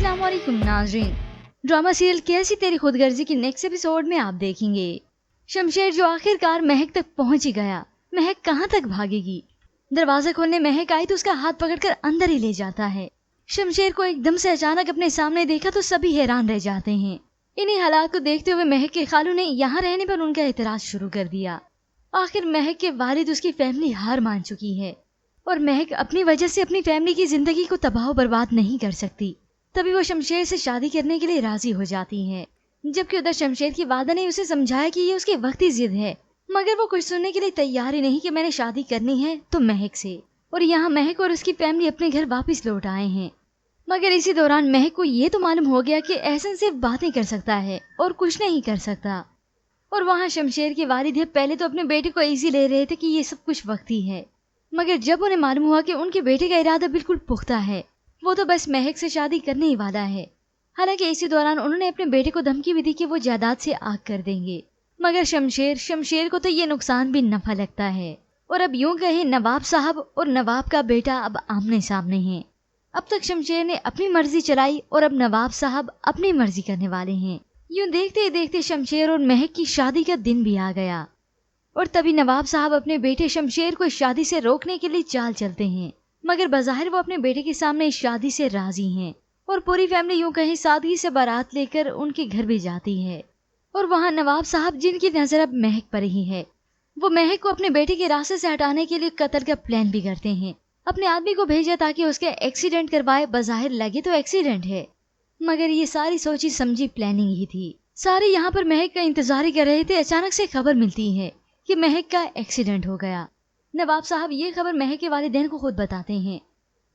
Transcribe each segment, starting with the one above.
अस्सलाम वालेकुम नाज़रीन। ड्रामा सीरियल कैसी तेरी खुदगर्जी की नेक्स्ट एपिसोड में आप देखेंगे शमशेर जो आखिरकार महक तक पहुंच ही गया। महक कहां तक भागेगी? दरवाजा खोलने महक आई तो उसका हाथ पकड़कर अंदर ही ले जाता है। शमशेर को एकदम से अचानक अपने सामने देखा तो सभी हैरान रह जाते हैं। इन्हीं हालात को देखते हुए महक के खालू ने यहाँ रहने पर उनका एतराज शुरू कर दिया। आखिर महक के वालिद उसकी फैमिली हार मान चुकी है और महक अपनी वजह से अपनी फैमिली की जिंदगी को तबाह बर्बाद नहीं कर सकती। तभी वो शमशेर से शादी करने के लिए राजी हो जाती है, जबकि उधर शमशेर की वादा ने उसे समझाया कि ये उसकी वक्ती जिद है, मगर वो कुछ सुनने के लिए तैयार ही नहीं कि मैंने शादी करनी है तो महक से। और यहाँ महक और उसकी फैमिली अपने घर वापस लौट आए हैं। मगर इसी दौरान महक को ये तो मालूम हो गया कि एहसन सिर्फ बातें कर सकता है और कुछ नहीं कर सकता। और वहाँ शमशेर के वालिद है पहले तो अपने बेटे को इजी ले रहे थे कि ये सब कुछ वक्ती है, मगर जब उन्हें मालूम हुआ कि उनके बेटे का इरादा बिल्कुल पुख्ता है, वो तो बस महक से शादी करने ही वाला है। हालांकि इसी दौरान उन्होंने अपने बेटे को धमकी भी दी कि वो जायदाद से आग कर देंगे, मगर शमशेर को तो ये नुकसान भी नफा लगता है। और अब यूं कहें नवाब साहब और नवाब का बेटा अब आमने सामने हैं। अब तक शमशेर ने अपनी मर्जी चलाई और अब नवाब साहब अपनी मर्जी करने वाले हैं। यूं देखते ही देखते शमशेर और महक की शादी का दिन भी आ गया और तभी नवाब साहब अपने बेटे शमशेर को इस शादी से रोकने के लिए चाल चलते हैं, मगर बज़ाहिर वो अपने बेटे के सामने इस शादी से राजी हैं और पूरी फैमिली यूं कहीं सादगी से बारात लेकर उनके घर भी जाती है। और वहाँ नवाब साहब जिनकी नजर अब महक पर ही है, वो महक को अपने बेटे के रास्ते से हटाने के लिए कत्ल का प्लान भी करते हैं। अपने आदमी को भेजा ताकि उसके एक्सीडेंट करवाए, बज़ाहिर लगे तो एक्सीडेंट है, मगर ये सारी सोची समझी प्लानिंग ही थी। सारे यहाँ पर महक का इंतजार ही कर रहे थे। अचानक से खबर मिलती है कि महक का एक्सीडेंट हो गया। नवाब साहब ये खबर महक के वालिदैन को खुद बताते हैं।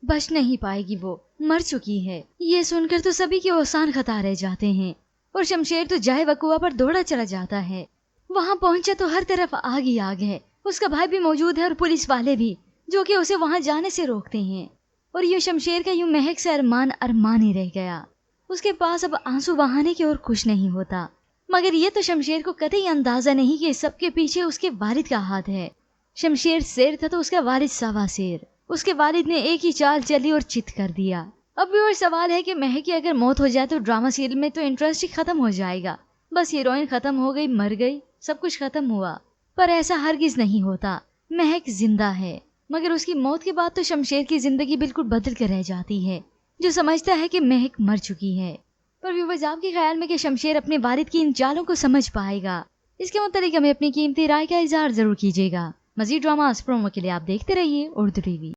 बच नहीं पाएगी, वो मर चुकी है। ये सुनकर तो सभी के औसान खता रह जाते हैं और शमशेर तो जाए वकुआ पर दौड़ा चला जाता है। वहाँ पहुंचा तो हर तरफ आग ही आग है। उसका भाई भी मौजूद है और पुलिस वाले भी, जो कि उसे वहाँ जाने से रोकते हैं। और ये शमशेर का यूं महक से अरमान ही रह गया। उसके पास अब आंसू बहाने की और कुछ नहीं होता, मगर ये तो शमशेर को कतई अंदाजा नहीं कि सबके पीछे उसके वालिद का हाथ है। शमशेर शेर था तो उसका वालिद सवा शेर। उसके वालिद ने एक ही चाल चली और चित कर दिया। अब भी और सवाल है कि महक की अगर मौत हो जाए तो ड्रामा सीरियल में तो इंटरेस्ट ही खत्म हो जाएगा। बस हीरोइन खत्म हो गई, मर गई, सब कुछ खत्म हुआ। पर ऐसा हरगिज नहीं होता। महक जिंदा है, मगर उसकी मौत के बाद तो शमशेर की जिंदगी बिल्कुल बदल कर रह जाती है, जो समझता है कि महक मर चुकी है। पर व्यूअर्स, आपके ख्याल में कि शमशेर अपने वालिद की इन चालों को समझ पाएगा? इसके मुतालिक हमें अपनी कीमती राय का इज़हार जरूर कीजिएगा। मज़ीद ड्रामास प्रोमो के लिए आप देखते रहिए उर्दू टीवी।